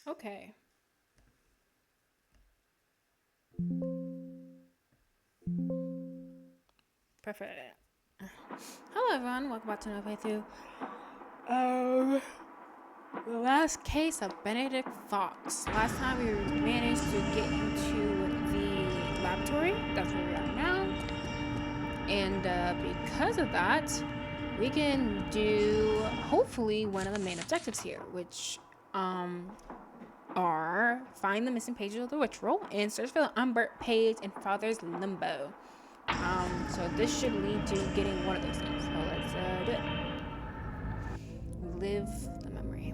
Okay. Perfect. Hello everyone, welcome back to another playthrough. The last case of Benedict Fox. Last time we managed to get into the laboratory. That's where we are now. And because of that, we can do hopefully one of the main objectives here, which are find the missing pages of the ritual and search for the unburnt page in Father's Limbo. So this should lead to getting one of those things. So let's do it. Live the memory.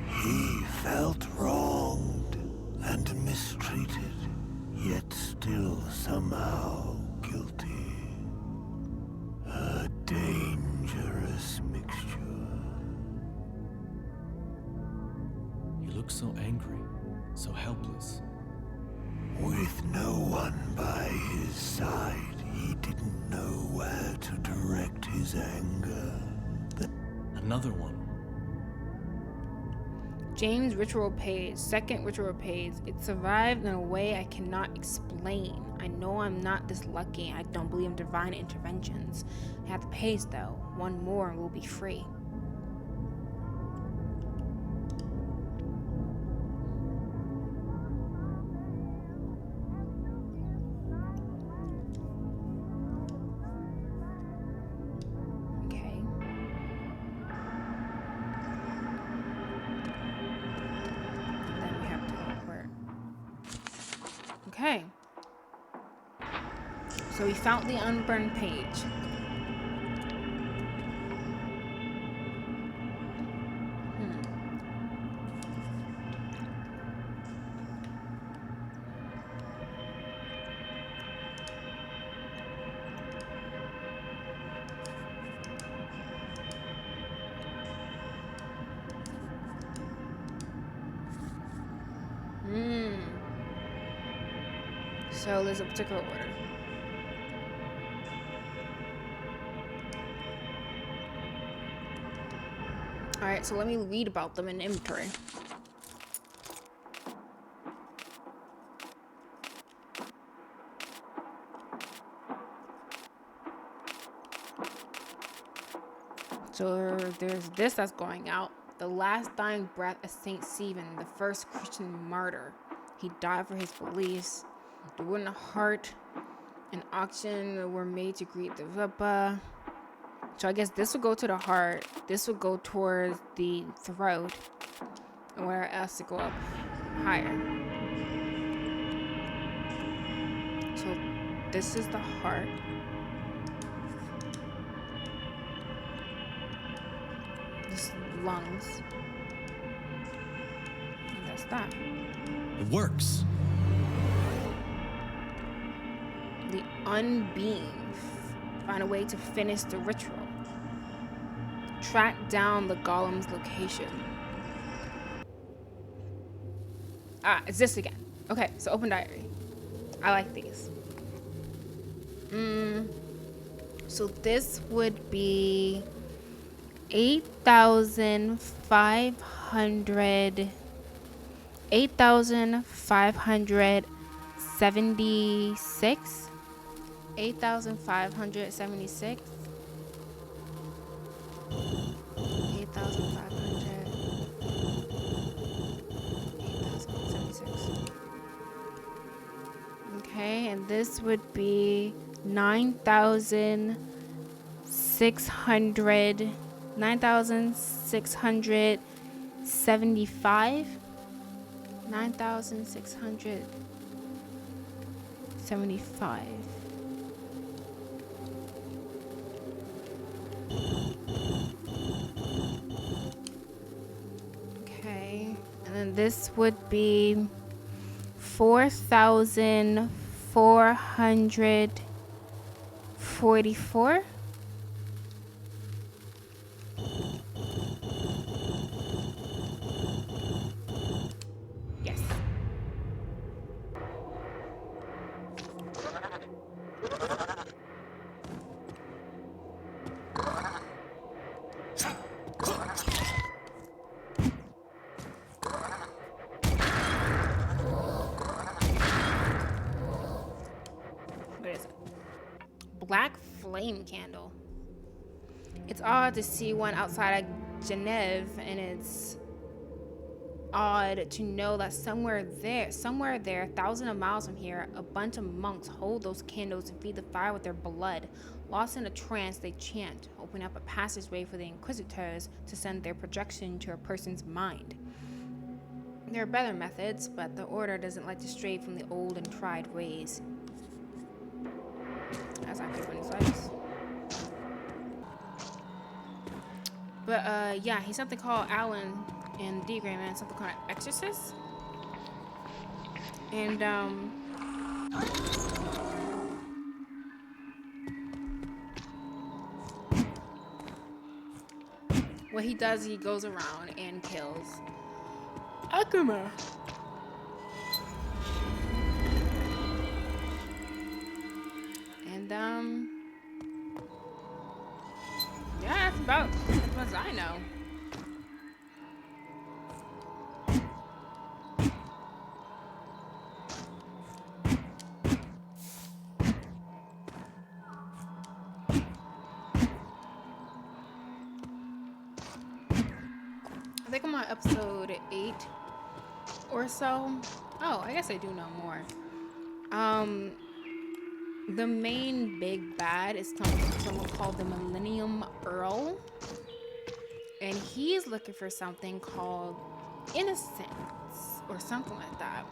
He felt wronged and mistreated, yet still somehow guilty. A dangerous mixture. He looked so angry, so helpless. With no one by his side, he didn't know where to direct his anger. Another one. James' ritual page, second ritual page. It survived in a way I cannot explain. I know I'm not this lucky. I don't believe in divine interventions. I have the page though. One more and we'll be free. Okay. So we found the unburned page. So there's a particular order. Alright, so let me read about them in inventory. So there's this that's going out. The last dying breath of Saint Stephen, the first Christian martyr. He died for his beliefs. The wooden heart and oxygen were made to greet the Rubba. So I guess this will go to the heart. This will go towards the throat. And where else to go up higher. So this is the heart. This is lungs. And that's that. It works. The unbeing. Find a way to finish the ritual. Track down the golem's location. Ah, it's this again. Okay, so open diary. I like these. So this would be 8,576. 8,576. 8,576. Okay, and this would be 9,600. 9,675. 9,675. Okay, and then this would be 4,444. Yes. black flame candle. It's odd to see one outside of Geneva, and it's odd to know that somewhere there, thousands of miles from here, a bunch of monks hold those candles and feed the fire with their blood. Lost in a trance, they chant, opening up a passageway for the inquisitors to send their projection to a person's mind. There are better methods, but the order doesn't like to stray from the old and tried ways. That's actually funny slice. But yeah, he's something called Alan in D-Gram and something called Exorcist. And what he does, he goes around and kills Akuma. And yeah, that's about as much as I know. I think I'm on episode 8 or so. Oh, I guess I do know more. The main big bad is someone called the Millennium Earl. And he's looking for something called innocence or something like that.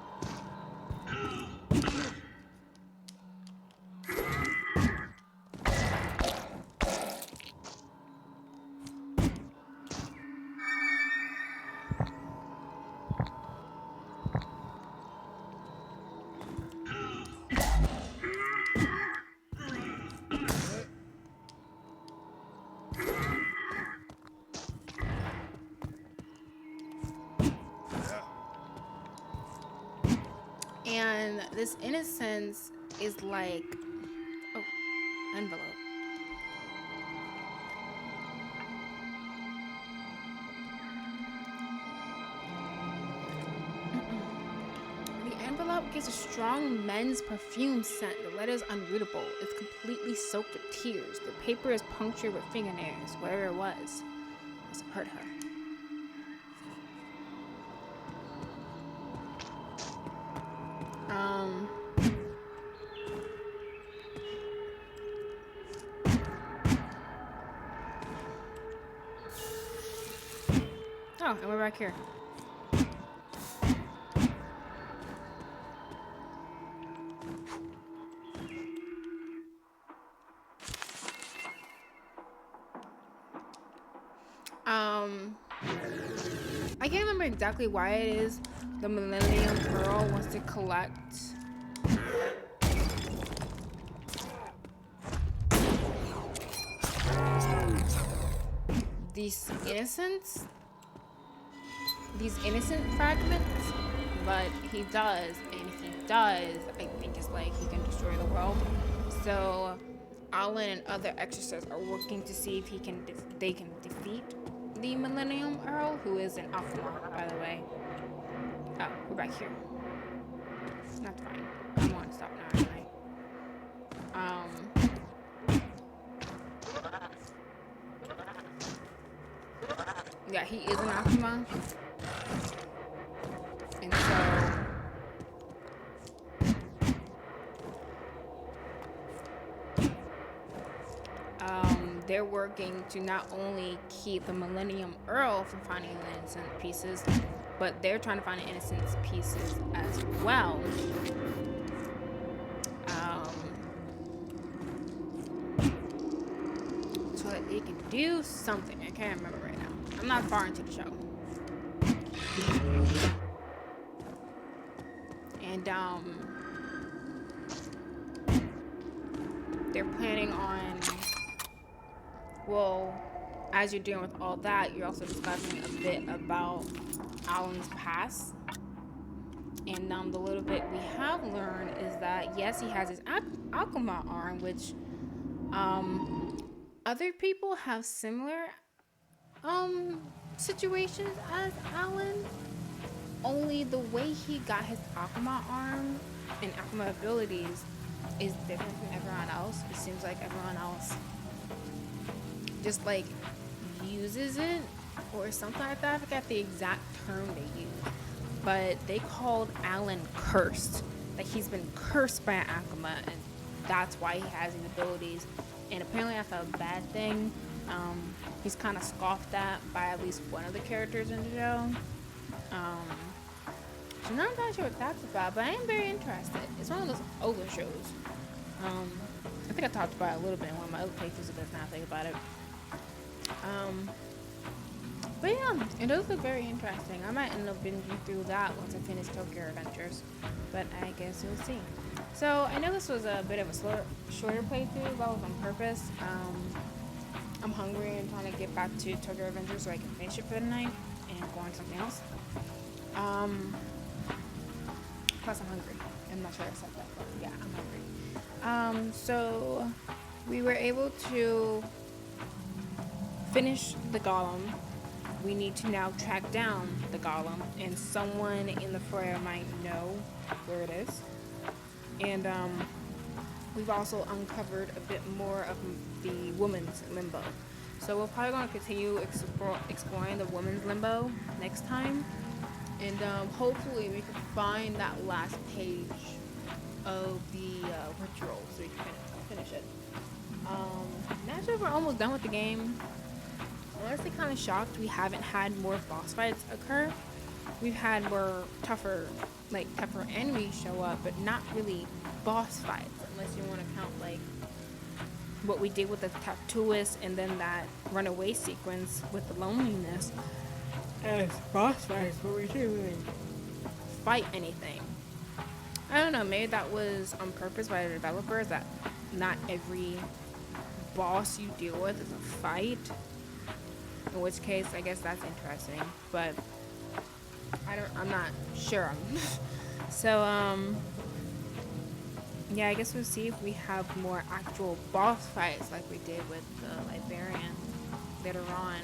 And this innocence is like, oh, envelope. The envelope gives a strong men's perfume scent. The letter is unreadable. It's completely soaked with tears. The paper is punctured with fingernails. Whatever it was, must have hurt her. Oh, and we're back here. I can't remember exactly why it is the Millennium Earl wants to collect these innocent fragments, but he does, and if he does, I think it's like he can destroy the world. So Alan and other exorcists are working to see if they can defeat the Millennium Earl, who is an Alphamar, by the way. Oh, we're back here. That's fine. I want to stop now anyway. Yeah, he is an Alphamar. And so they're working to not only keep the Millennium Earl from finding the innocent pieces, but they're trying to find the innocent pieces as well. So that they can do something. I can't remember right now. I'm not far into the show. And they're planning on, well, as you're dealing with all that, you're also discussing a bit about Alan's past. And the little bit we have learned is that, yes, he has his Akuma arm, which other people have similar situations as Alan. Only the way he got his Akuma arm and Akuma abilities is different from everyone else. It seems like everyone else just like uses it or something like that. I forgot the exact term they use, but they called Alan cursed. Like he's been cursed by Akuma, and that's why he has these abilities. And apparently that's a bad thing. He's kind of scoffed at by at least one of the characters in the show. So I'm not sure what that's about, but I am very interested. It's one of those older shows. I think I talked about it a little bit in one of my other playthroughs of this now I think about it. But yeah, it does look very interesting. I might end up binging through that once I finish Tokyo Adventures, but I guess we'll see. So I know this was a bit of a shorter playthrough, that was on purpose. I'm hungry and trying to get back to Tokyo Adventures so I can finish it for the night and go on to something else. Plus I'm hungry. I'm not sure I said that, but yeah, I'm hungry. So we were able to finish the golem. We need to now track down the golem, and someone in the foyer might know where it is. And we've also uncovered a bit more of the woman's limbo. So we're probably going to continue exploring the woman's limbo next time. And hopefully we can find that last page of the ritual so we can finish it. Not sure if we're almost done with the game. Honestly, kind of shocked we haven't had more boss fights occur. We've had more tougher enemies show up, but not really boss fights, unless you want to count like what we did with the tattooist and then that runaway sequence with the loneliness as boss fights, but we didn't really fight anything. I don't know, maybe that was on purpose by the developers, that not every boss you deal with is a fight. In which case, I guess that's interesting, but I'm not sure. So, yeah, I guess we'll see if we have more actual boss fights like we did with the Liberian later on.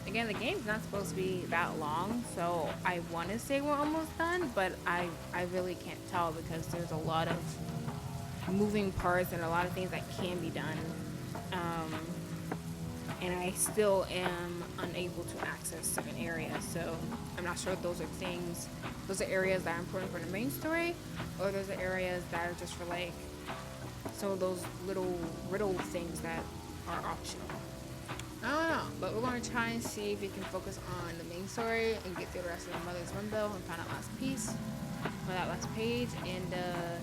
Again, the game's not supposed to be that long, so I want to say we're almost done, but I really can't tell because there's a lot of moving parts and a lot of things that can be done. And I still am unable to access certain areas, so I'm not sure if those are areas that are important for the main story, or those are areas that are just for like some of those little riddle things that are optional. I don't know, but we're going to try and see if we can focus on the main story and get through the rest of the Mother's Limbo and find that last piece, or that last page, and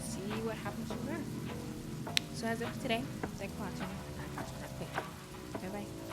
see what happens from there. So that's it for today. Thanks for watching. I'll catch you next week. Bye bye.